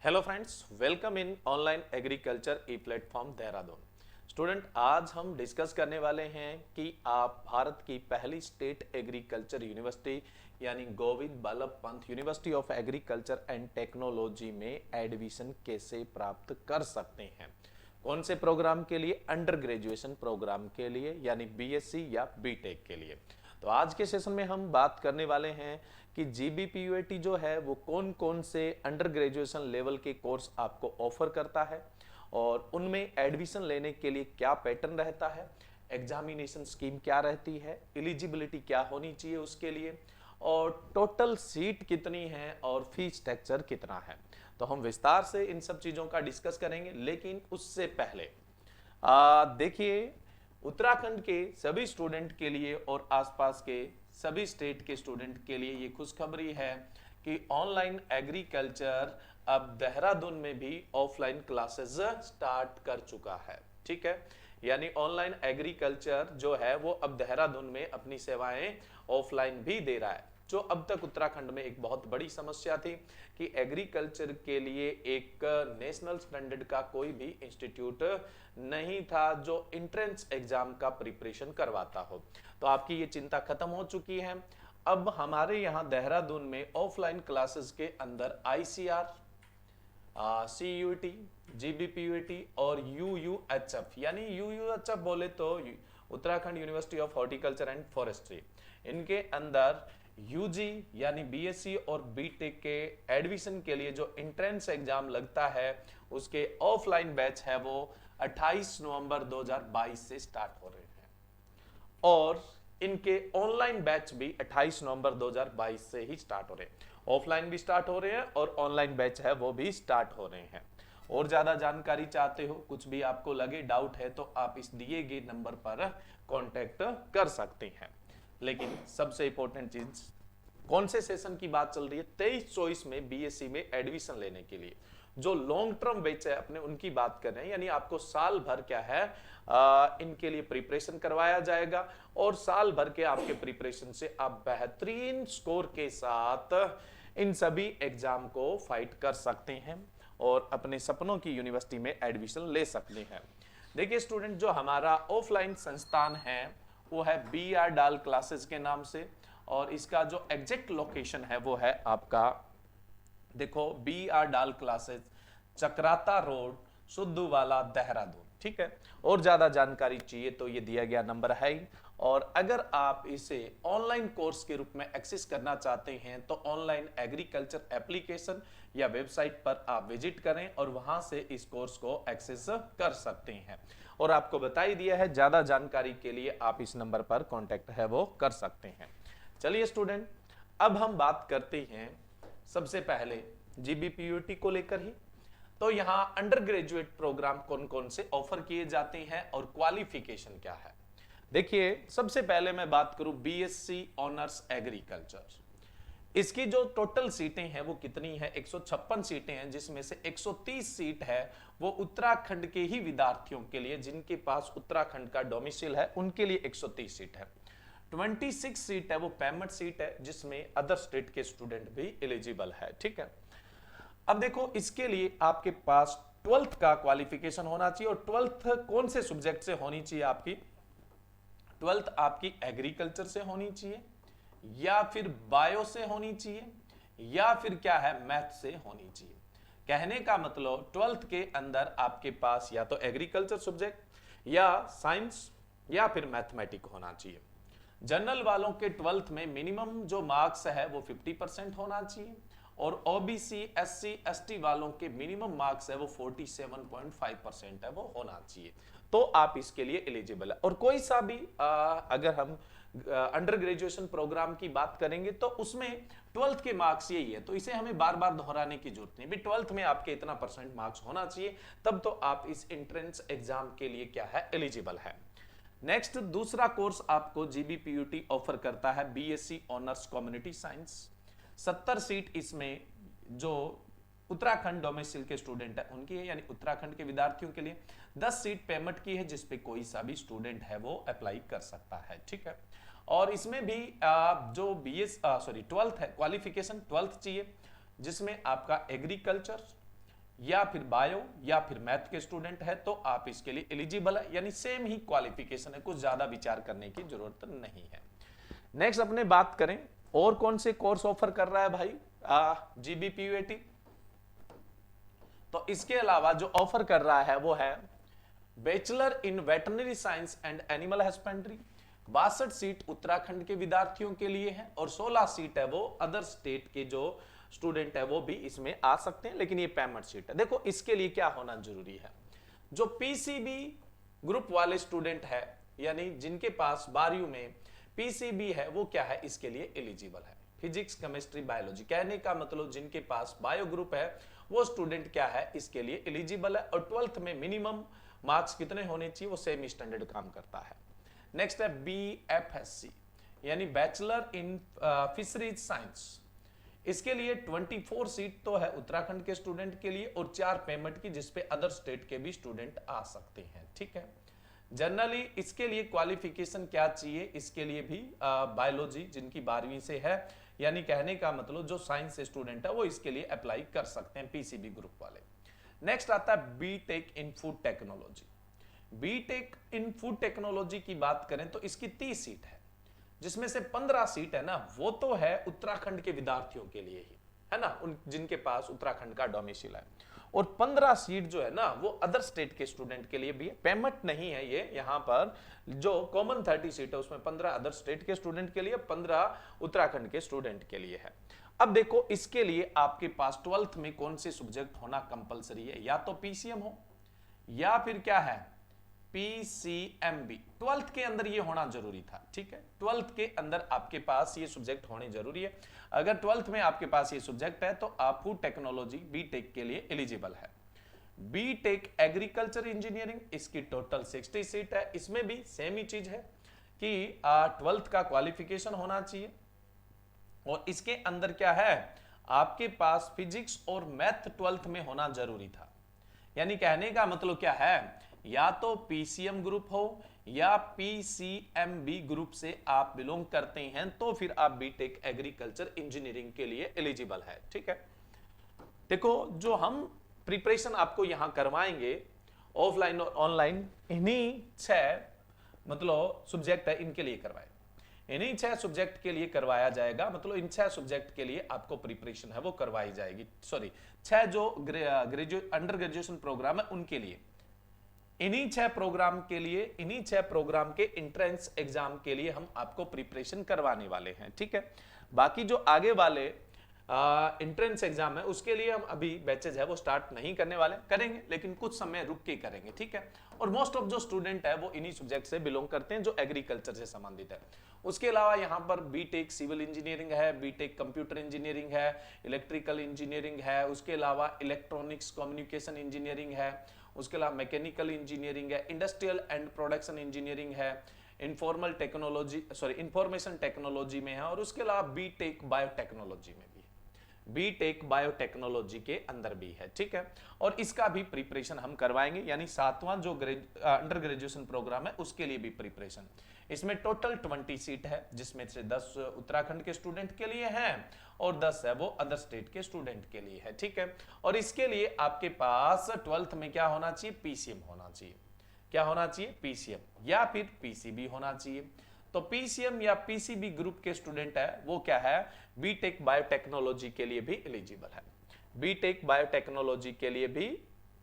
Hello friends, welcome in online agriculture E platform Dehradun. Student, आज हम discuss करने वाले हैं कि आप भारत की पहली स्टेट एग्रीकल्चर यूनिवर्सिटी यानी Govind Ballabh Pant university of agriculture and technology में एडमिशन कैसे प्राप्त कर सकते हैं। कौन से प्रोग्राम के लिए? अंडर ग्रेजुएशन प्रोग्राम के लिए यानी बीएससी या बीटेक के लिए। तो आज के सेशन में हम बात करने वाले हैं कि जीबीपीयूटी जो है वो कौन कौन से अंडर ग्रेजुएशन लेवल के कोर्स आपको ऑफर करता है और उनमें एडमिशन लेने के लिए क्या पैटर्न रहता है, एग्जामिनेशन स्कीम क्या रहती है, एलिजिबिलिटी क्या होनी चाहिए उसके लिए, और टोटल सीट कितनी है और फीस स्ट्रक्चर कितना है। तो हम विस्तार से इन सब चीजों का डिस्कस करेंगे, लेकिन उससे पहले देखिए, उत्तराखंड के सभी स्टूडेंट के लिए और आसपास के सभी स्टेट के स्टूडेंट के लिए ये खुशखबरी है कि ऑनलाइन एग्रीकल्चर अब देहरादून में भी ऑफलाइन क्लासेस स्टार्ट कर चुका है। ठीक है, यानी ऑनलाइन एग्रीकल्चर जो है वो अब देहरादून में अपनी सेवाएं ऑफलाइन भी दे रहा है। जो अब तक उत्तराखंड में एक बहुत बड़ी समस्या थी कि एग्रीकल्चर के लिए एक नेशनल स्टैंडर्ड का कोई भी इंस्टीट्यूट नहीं था जो एंट्रेंस एग्जाम का प्रिपरेशन करवाता हो, तो आपकी ये चिंता खत्म हो चुकी है। अब हमारे यहाँ देहरादून में ऑफलाइन क्लासेस के अंदर आईसीआर, सीयूटी, जीबीपीयूटी और यूयूएचएफ, यानी यूयूएचएफ बोले तो Uttarakhand university of horticulture and forestry, इनके अंदर यूजी यानी बीएससी और बीटेक के एडमिशन के लिए जो एंट्रेंस एग्जाम लगता है उसके ऑफलाइन बैच है वो 28 नवंबर 2022 से स्टार्ट हो रहे हैं और इनके ऑनलाइन बैच भी 28 नवंबर 2022 से ही स्टार्ट हो रहे हैं। ऑफलाइन भी स्टार्ट हो रहे हैं और ऑनलाइन बैच है वो भी स्टार्ट हो रहे हैं। और ज्यादा जानकारी चाहते हो, कुछ भी आपको लगे, डाउट है, तो आप इस दिए गए नंबर पर कांटेक्ट कर सकते हैं। लेकिन सबसे इंपॉर्टेंट चीज, कौन से सेशन की बात चल रही है? 23-24 में बीएससी में एडमिशन लेने के लिए जो लॉन्ग टर्म बैच है अपने उनकी बात कर रहे हैं, यानी आपको साल भर क्या है इनके लिए प्रिपरेशन करवाया जाएगा और साल भर के आपके प्रिपरेशन से आप बेहतरीन स्कोर के साथ इन सभी एग्जाम को फाइट कर सकते हैं और अपने सपनों की यूनिवर्सिटी में एडमिशन ले सकते हैं। देखिए स्टूडेंट, जो हमारा ऑफलाइन संस्थान है वो है BR डाल क्लासेस के नाम से, और इसका जो एग्जैक्ट लोकेशन है वो है आपका, देखो, BR डाल क्लासेस, चक्राता रोड, सुद्धूवाला, देहरादून। ठीक है, और ज्यादा जानकारी चाहिए तो ये दिया गया नंबर है ही। और अगर आप इसे ऑनलाइन कोर्स के रूप में एक्सेस करना चाहते हैं तो ऑनलाइन एग्रीकल्चर एप्लीकेशन या वेबसाइट पर आप विजिट करें और वहां से इस कोर्स को एक्सेस कर सकते हैं। और आपको बता ही दिया है, ज्यादा जानकारी के लिए आप इस नंबर पर कांटेक्ट है वो कर सकते हैं। चलिए स्टूडेंट, अब हम बात करते हैं सबसे पहले जीबीपीयूटी को लेकर ही। तो यहां अंडर ग्रेजुएट प्रोग्राम कौन कौन से ऑफर किए जाते हैं और क्वालिफिकेशन क्या है। देखिए, सबसे पहले मैं बात करूं बीएससी ऑनर्स एग्रीकल्चर। इसकी जो टोटल सीटें हैं वो कितनी है? 156 सीटें हैं, जिसमें से 130 सीट है वो उत्तराखंड के ही विद्यार्थियों के लिए, जिनके पास उत्तराखंड का डोमिसाइल है उनके लिए 130 सीट है। 26 सीट है वो पेमेंट सीट है, जिसमें अदर स्टेट के स्टूडेंट भी एलिजिबल है। ठीक है, अब देखो, इसके लिए आपके पास 12th का क्वालिफिकेशन होना चाहिए। और 12th कौन से सब्जेक्ट से होनी चाहिए? आपकी 12th आपकी एग्रीकल्चर से होनी चाहिए, या फिर बायो से होनी चाहिए, या फिर क्या है, मैथ से होनी चाहिए। कहने का मतलब 12th के अंदर आपके पास या तो एग्रीकल्चर सब्जेक्ट या साइंस या फिर मैथमेटिक होना चाहिए। जनरल वालों के 12th में मिनिमम जो मार्क्स है वो 50% होना चाहिए, और ओबीसी एससी एसटी वालों के मिनिमम मार्क्स है वो 47.5% है वो होना चाहिए, तो आप इसके लिए एलिजिबल है। और कोई सा भी अगर हम अंडर ग्रेजुएशन प्रोग्राम की बात करेंगे तो उसमें 12th के मार्क्स यही है, तो इसे हमें बार बार दोहराने की जरूरत नहीं। भी 12th में आपके इतना परसेंट मार्क्स होना चाहिए, तब तो आप इस एंट्रेंस एग्जाम के लिए क्या है, एलिजिबल है। नेक्स्ट, दूसरा कोर्स आपको जीबीपीयूटी ऑफर करता है BSc honours community science. 70 seat इसमें जो उत्तराखंड डोमिसाइल के स्टूडेंट है उनकी है, यानी उत्तराखंड के विद्यार्थियों के लिए। 10 सीट पेमेंट की है, जिसपे कोई सा भी स्टूडेंट है वो अप्लाई कर सकता है। ठीक है, और इसमें भी जो 12th है, क्वालिफिकेशन 12th चाहिए, जिसमें आपका एग्रीकल्चर या फिर बायो या फिर मैथ के स्टूडेंट है तो आप इसके लिए एलिजिबल है, यानी सेम ही क्वालिफिकेशन है, कुछ ज्यादा विचार करने की जरूरत नहीं है। नेक्स्ट अपने बात करें और कौन से कोर्स ऑफर कर रहा है भाई जीबीपीयूएटी। तो इसके अलावा जो ऑफर कर रहा है वो है bachelor in veterinary science and animal husbandry. 62 seat Uttarakhand के विद्यार्थियों के लिए है और 16 सीट है वो अदर स्टेट के जो स्टूडेंट है वो भी इसमें आ सकते हैं, लेकिन ये पेमेंट सीट है। देखो इसके लिए क्या होना जरूरी है, जो पीसीबी ग्रुप वाले स्टूडेंट है यानी जिनके पास 12वीं में पीसीबी है वो क्या है इसके लिए एलिजिबल है, फिजिक्स केमिस्ट्री बायोलॉजी। कहने का मतलब जिनके पास बायो ग्रुप है वो स्टूडेंट क्या है इसके लिए एलिजिबल है। और 12th में मिनिमम मार्क्स कितने होने चाहिए, वो सेमी स्टैंडर्ड काम करता है। नेक्स्ट है बीएफएससी यानी बैचलर इन फिशरीज साइंस। इसके लिए 24 सीट तो है उत्तराखंड के स्टूडेंट के लिए और 4 पेमेंट की, जिसपे अदर स्टेट के भी स्टूडेंट आ सकते हैं। ठीक है, जनरली इसके लिए क्वालिफिकेशन क्या चाहिए, इसके लिए भी बायोलॉजी जिनकी 12वीं से है, यानी कहने का मतलब जो साइंस से स्टूडेंट है वो इसके लिए अप्लाई कर सकते हैं पीसीबी ग्रुप वाले। नेक्स्ट आता है BTech in food technology. BTech in food technology की बात करें तो इसकी 30 सीट है, जिसमें से 15 सीट है ना वो तो है उत्तराखंड के विद्यार्थियों के लिए ही है ना, उन जिनके पास उत्तराखंड का डोमिसाइल है। और 15 सीट जो है ना वो अदर स्टेट के स्टूडेंट के लिए भी है, पेमेंट नहीं है ये। यहां पर जो कॉमन 30 सीट है उसमें 15 अदर स्टेट के स्टूडेंट के लिए, 15 उत्तराखंड के स्टूडेंट के लिए है। अब देखो इसके लिए आपके पास 12th में कौन से सब्जेक्ट होना कंपलसरी है, या तो पीसीएम हो या फिर क्या है पीसीएमबी। 12th के अंदर ये होना जरूरी था। ठीक है, 12th के अंदर आपके पास ये सब्जेक्ट होने जरूरी है। अगर 12th में आपके पास ये सब्जेक्ट है तो आप फूड टेक्नोलॉजी बीटेक के लिए एलिजिबल है। बीटेक एग्रीकल्चर इंजीनियरिंग, इसकी टोटल 60 सीट है। इसमें भी सेम ही चीज है कि 12th का क्वालिफिकेशन होना चाहिए और इसके अंदर क्या है आपके पास फिजिक्स और मैथ 12th में होना जरूरी था। यानी कहने का मतलब क्या है, या तो पीसीएम ग्रुप हो या पीसीएमबी ग्रुप से आप बिलोंग करते हैं तो फिर आप बीटेक एग्रीकल्चर इंजीनियरिंग के लिए एलिजिबल है। ठीक है, देखो जो हम प्रिपरेशन आपको यहां करवाएंगे ऑफलाइन और ऑनलाइन, इन्हीं 6 मतलब सब्जेक्ट है इनके लिए करवाए, इन्हीं 6 सब्जेक्ट के लिए करवाया जाएगा। मतलब इन 6 सब्जेक्ट के लिए आपको प्रिपरेशन है वो करवाई जाएगी। सॉरी 6 जो अंडर ग्रेजुएशन प्रोग्राम है उनके लिए, इन्हीं 6 प्रोग्राम के लिए, इन्हीं 6 प्रोग्राम के एंट्रेंस एग्जाम के लिए हम आपको प्रिपरेशन करवाने वाले हैं। ठीक है, बाकी जो आगे वाले एंट्रेंस एग्जाम है उसके लिए हम अभी बैचेज है वो स्टार्ट नहीं करने वाले, करेंगे लेकिन कुछ समय रुक के करेंगे। ठीक है, और मोस्ट ऑफ जो स्टूडेंट है वो इन्हीं सब्जेक्ट से बिलोंग करते हैं जो एग्रीकल्चर से संबंधित है। उसके अलावा यहाँ पर बीटेक सिविल इंजीनियरिंग है, बीटेक कंप्यूटर इंजीनियरिंग है, इलेक्ट्रिकल इंजीनियरिंग है, उसके अलावा इलेक्ट्रॉनिक्स कम्युनिकेशन इंजीनियरिंग है, उसके अलावा मैकेनिकल इंजीनियरिंग है, इंडस्ट्रियल एंड प्रोडक्शन इंजीनियरिंग है, इंफॉर्मल टेक्नोलॉजी इंफॉर्मेशन टेक्नोलॉजी में है, और उसके अलावा बीटेक बायोटेक्नोलॉजी में भी है, बीटेक बायोटेक्नोलॉजी के अंदर भी है। ठीक है, और इसका भी प्रिपरेशन हम करवाएंगे, यानी 7वां जो अंडर ग्रेजुएशन प्रोग्राम है उसके लिए भी प्रिपरेशन। इसमें टोटल 20 सीट है, जिसमें से 10 उत्तराखंड के स्टूडेंट के लिए हैं और 10 है वो अदर स्टेट के स्टूडेंट के लिए है। ठीक है, और इसके लिए आपके पास 12th में क्या होना चाहिए, पीसीएम होना चाहिए। क्या होना चाहिए, पीसीएम या फिर पीसीबी होना चाहिए। तो पीसीएम या पीसीबी ग्रुप के स्टूडेंट है वो क्या है बीटेक बायोटेक्नोलॉजी के लिए भी एलिजिबल है, बीटेक बायोटेक्नोलॉजी के लिए भी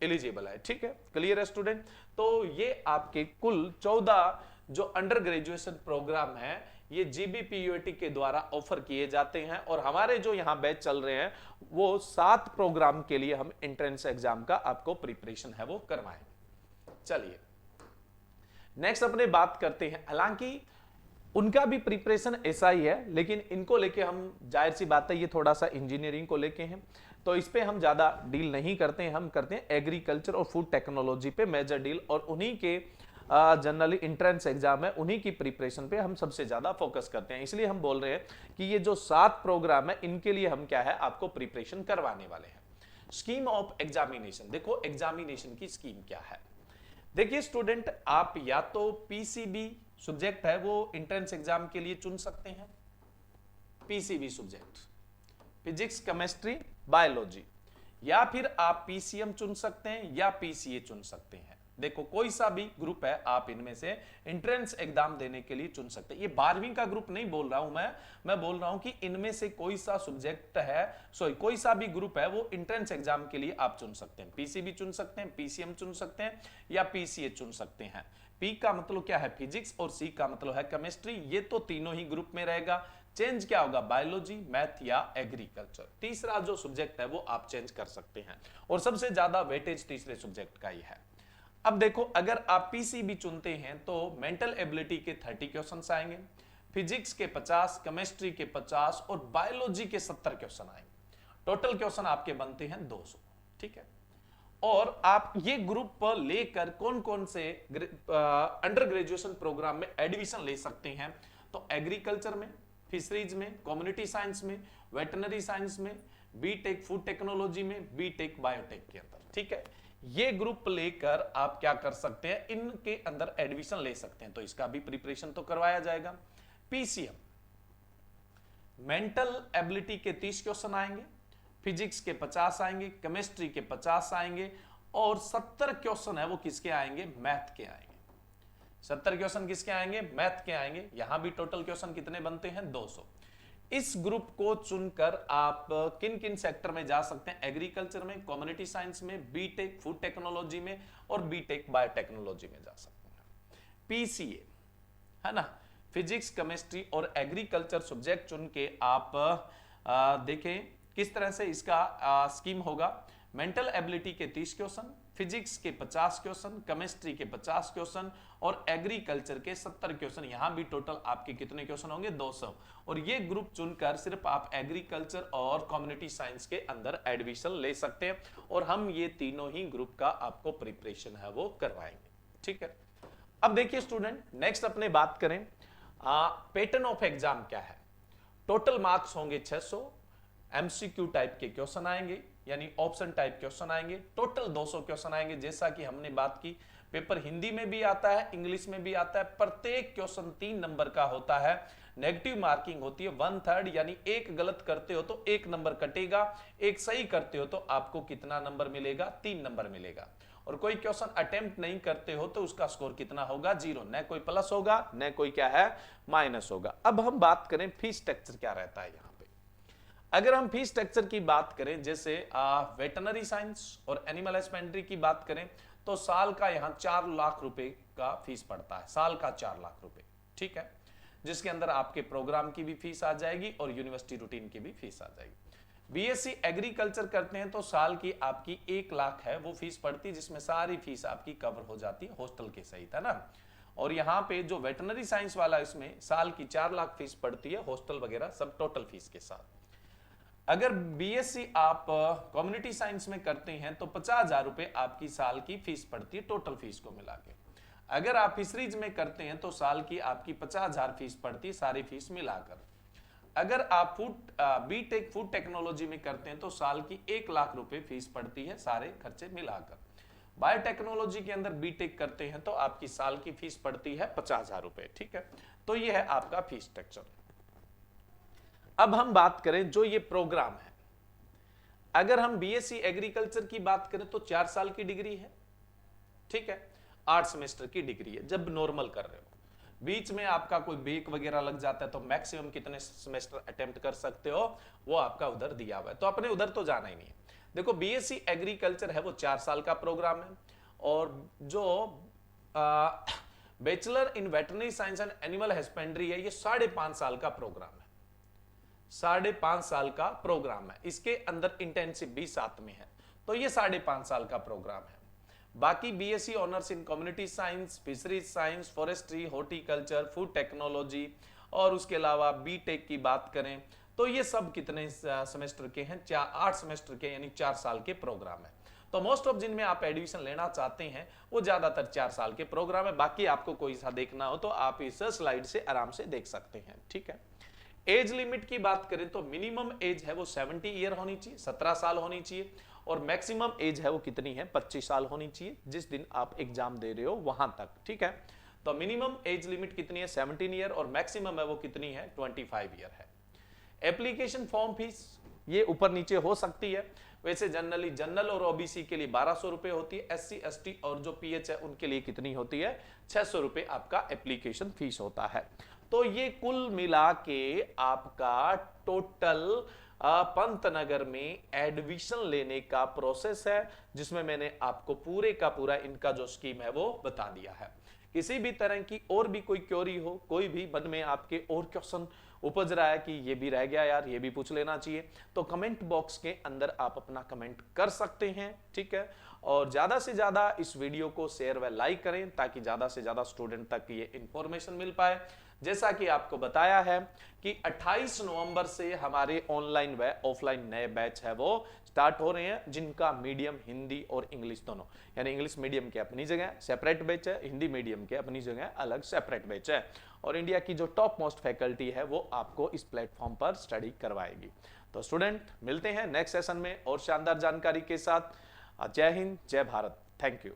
एलिजिबल है। ठीक है, क्लियर है स्टूडेंट। तो ये आपके कुल 14 जो अंडर ग्रेजुएशन प्रोग्राम है ये जीबीपीयूटी के द्वारा ऑफर किए जाते हैं, और हमारे जो यहाँ बैच चल रहे हैं वो 7 प्रोग्राम के लिए हम एंट्रेंस एग्जाम का आपको प्रिपरेशन है वो करवाएंगे। चलिए नेक्स्ट अपने बात करते हैं, हालांकि उनका भी प्रिपरेशन ऐसा ही है, लेकिन इनको लेके हम जाहिर सी बात है ये थोड़ा सा इंजीनियरिंग को लेके हैं तो इस पे हम ज्यादा डील नहीं करते हैं, हम करते हैं एग्रीकल्चर और फूड टेक्नोलॉजी पे मेजर डील, और उन्हीं के जनरली एंट्रेंस एग्जाम है उन्हीं की प्रिपरेशन पे हम सबसे ज्यादा फोकस करते हैं। इसलिए हम बोल रहे हैं कि ये जो 7 प्रोग्राम है इनके लिए हम क्या है आपको प्रिपरेशन करवाने वाले हैं। स्कीम ऑफ एग्जामिनेशन, देखो एग्जामिनेशन की स्कीम क्या है। देखिए स्टूडेंट, आप या तो पीसीबी सब्जेक्ट है वो एंट्रेंस एग्जाम के लिए चुन सकते हैं, PCB subject physics chemistry biology, या फिर आप पीसीएम चुन सकते हैं या पीसीए चुन सकते हैं। देखो कोई सा भी ग्रुप है आप इनमें से एंट्रेंस एग्जाम देने के लिए चुन सकते हैं। ये 12वीं का ग्रुप नहीं बोल रहा हूं मैं बोल रहा हूं कि इनमें से कोई सा सब्जेक्ट है, सॉरी कोई सा भी ग्रुप है वो एंट्रेंस एग्जाम के लिए आप चुन सकते हैं। पीसीबी चुन सकते हैं, पीसीएम चुन सकते हैं या पीसीए चुन सकते हैं। पी का मतलब क्या है फिजिक्स और सी का मतलब है केमिस्ट्री, ये तो तीनों ही ग्रुप में रहेगा। चेंज क्या होगा बायोलॉजी, मैथ या एग्रीकल्चर। तीसरा जो सब्जेक्ट है वो आप चेंज कर सकते हैं और सबसे ज्यादा वेटेज तीसरे सब्जेक्ट का ही है। अब देखो अगर आप पीसीबी चुनते हैं तो मेंटल एबिलिटी के 30 क्वेश्चंस आएंगे, फिजिक्स के 50, केमिस्ट्री के 50 और बायोलॉजी के 70 क्वेश्चन आएंगे। टोटल क्वेश्चन आपके बनते हैं 200। ठीक है, और आप ये ग्रुप लेकर कौन कौन से अंडर ग्रेजुएशन प्रोग्राम में एडमिशन ले सकते हैं, तो एग्रीकल्चर में, फिशरीज में, कम्युनिटी साइंस में, वेटनरी साइंस में, बीटेक फूड टेक्नोलॉजी में, बीटेक बायोटेक के अंदर। ठीक है, ये ग्रुप लेकर आप क्या कर सकते हैं, इनके अंदर एडमिशन ले सकते हैं। तो इसका भी प्रिपरेशन तो करवाया जाएगा। पीसीएम मेंटल एबिलिटी के 30 क्वेश्चन आएंगे, फिजिक्स के 50 आएंगे, केमिस्ट्री के 50 आएंगे और 70 क्वेश्चन है वो किसके आएंगे, मैथ के आएंगे। 70 क्वेश्चन किसके आएंगे, मैथ के आएंगे। यहां भी टोटल क्वेश्चन कितने बनते हैं, 200। इस ग्रुप को चुनकर आप किन किन सेक्टर में जा सकते हैं, एग्रीकल्चर में, कम्युनिटी साइंस में, बीटेक फूड टेक्नोलॉजी में और बीटेक बायोटेक्नोलॉजी में जा सकते हैं। पीसीए है ना, फिजिक्स, केमिस्ट्री और एग्रीकल्चर सब्जेक्ट चुन के आप देखें किस तरह से इसका स्कीम होगा। मेंटल एबिलिटी के 30 क्वेश्चन, फिजिक्स के 50 क्वेश्चन, केमिस्ट्री के 50 क्वेश्चन और एग्रीकल्चर के 70 क्वेश्चन। यहां भी टोटल आपके कितने क्वेश्चन होंगे, 200। और ये ग्रुप चुनकर सिर्फ आप एग्रीकल्चर और कम्युनिटी साइंस के अंदर एडमिशन ले सकते हैं और हम ये तीनों ही ग्रुप का आपको प्रिपरेशन है वो करवाएंगे। ठीक है, अब देखिए स्टूडेंट, नेक्स्ट अपने बात करें पैटर्न ऑफ एग्जाम क्या है। टोटल मार्क्स होंगे 600, एमसीक्यू टाइप के क्वेश्चन आएंगे यानी ऑप्शन टाइप क्वेश्चन आएंगे। टोटल 200 क्वेश्चन आएंगे। जैसा कि हमने बात की, पेपर हिंदी में भी आता है, इंग्लिश में भी आता है। प्रत्येक क्वेश्चन 3 नंबर का होता है। नेगेटिव मार्किंग होती है 1/3, यानी एक गलत करते हो तो 1 नंबर कटेगा, एक सही करते हो तो आपको कितना नंबर मिलेगा, 3 नंबर मिलेगा। और कोई क्वेश्चन अटेम्प्ट नहीं करते हो तो उसका स्कोर कितना होगा, 0। न कोई प्लस होगा न कोई क्या है, माइनस होगा। अब हम बात करें फीस स्ट्रक्चर क्या रहता है यहाँ पे। अगर हम फीस स्ट्रक्चर की बात करें, जैसे वेटनरी साइंस और एनिमल हस्बेंड्री की बात करें तो साल का यहाँ 4 लाख रुपए का फीस पड़ता है, साल का 4 लाख रुपए। ठीक है, जिसके अंदर आपके प्रोग्राम की भी फीस आ जाएगी और यूनिवर्सिटी रूटीन की भी फीस आ जाएगी। बीएससी एग्रीकल्चर करते हैं तो साल की आपकी 1 लाख है वो फीस पड़ती है, जिसमें सारी फीस आपकी कवर हो जाती है हॉस्टल के सहित, है ना। और यहाँ पे जो वेटनरी साइंस वाला, इसमें साल की 4 लाख फीस पड़ती है, हॉस्टल वगैरह सब टोटल फीस के साथ। अगर बीएससी आप कम्युनिटी साइंस में करते हैं तो 50,000 रुपए आपकी साल की फीस पड़ती है, टोटल फीस को मिला के। अगर आप फिशरीज में करते हैं तो साल की आपकी 50,000 फीस पड़ती है, सारी फीस मिलाकर। अगर आप बीटेक फूड टेक्नोलॉजी में करते हैं तो साल की 1 लाख रुपए फीस पड़ती है, सारे खर्चे मिलाकर। बायोटेक्नोलॉजी के अंदर बीटेक करते हैं तो आपकी साल की फीस पड़ती है 50,000 रुपए। ठीक है, तो ये है आपका फीस स्ट्रक्चर। अब हम बात करें जो ये प्रोग्राम है, अगर हम बीएससी एग्रीकल्चर की बात करें तो 4 साल की डिग्री है। ठीक है, 8 सेमेस्टर की डिग्री है जब नॉर्मल कर रहे हो। बीच में आपका कोई ब्रेक वगैरह लग जाता है तो मैक्सिमम कितने सेमेस्टर अटेम्प्ट कर सकते हो वो आपका उधर दिया हुआ है, तो अपने उधर तो जाना ही नहीं है। देखो बीएससी एग्रीकल्चर है वो 4 साल का प्रोग्राम है और जो bachelor in veterinary science and animal husbandry है ये 5.5 साल का प्रोग्राम है। 5.5 साल का प्रोग्राम है, इसके अंदर इंटेंसिव भी साथ में है, तो ये 5.5 साल का प्रोग्राम है। बाकी BSc honours in community science, fisheries science, forestry, horticulture, food technology और उसके अलावा बीटेक की बात करें तो ये सब कितने सेमेस्टर के हैं, 8 सेमेस्टर के, यानी 4 साल के प्रोग्राम है। तो मोस्ट ऑफ जिनमें आप एडमिशन लेना चाहते हैं वो ज्यादातर 4 साल के प्रोग्राम है। बाकी आपको कोई सा देखना हो तो आप इस स्लाइड से आराम से देख सकते हैं। ठीक है, एज लिमिट की बात करें तो मिनिमम एज है वो 70 ईयर होनी चाहिए, 17 साल होनी चाहिए, और मैक्सिमम एज है वो कितनी है, 25 साल होनी चाहिए जिस दिन आप एग्जाम दे रहे हो वहां तक। ठीक है, तो मिनिमम एज लिमिट कितनी है, 17 ईयर, और मैक्सिमम है वो कितनी है, 25 ईयर है। एप्लीकेशन फॉर्म फीस ये ऊपर नीचे हो सकती है। वैसे जनरली जनरल और ओबीसी के लिए 1200 रुपए होती है, एससी एसटी और जो पीएच है उनके लिए कितनी होती है, 600 रुपए आपका एप्लीकेशन फीस होता है। तो ये कुल मिला के आपका टोटल पंतनगर में एडमिशन लेने का प्रोसेस है, जिसमें मैंने आपको पूरे का पूरा इनका जो स्कीम है वो बता दिया है। किसी भी तरह की और भी कोई क्वेरी हो, कोई भी मन में आपके और क्वेश्चन उपज रहा है कि ये भी रह गया यार, ये भी पूछ लेना चाहिए, तो कमेंट बॉक्स के अंदर आप अपना कमेंट कर सकते हैं, ठीक है। और ज्यादा से ज्यादा इस वीडियो को शेयर व लाइक करें ताकि ज्यादा से ज्यादा स्टूडेंट तक ये इंफॉर्मेशन मिल पाए। जैसा कि आपको बताया है कि 28 नवंबर से हमारे ऑनलाइन व ऑफलाइन नए बैच है वो स्टार्ट हो रहे हैं, जिनका मीडियम हिंदी और इंग्लिश दोनों, यानी इंग्लिश मीडियम के अपनी जगह सेपरेट बैच है, हिंदी मीडियम के अपनी जगह अलग सेपरेट बैच है। और इंडिया की जो टॉप मोस्ट फैकल्टी है वो आपको इस प्लेटफॉर्म पर स्टडी करवाएगी। तो स्टूडेंट मिलते हैं नेक्स्ट सेशन में और शानदार जानकारी के साथ। जय हिंद, जय भारत, थैंक यू।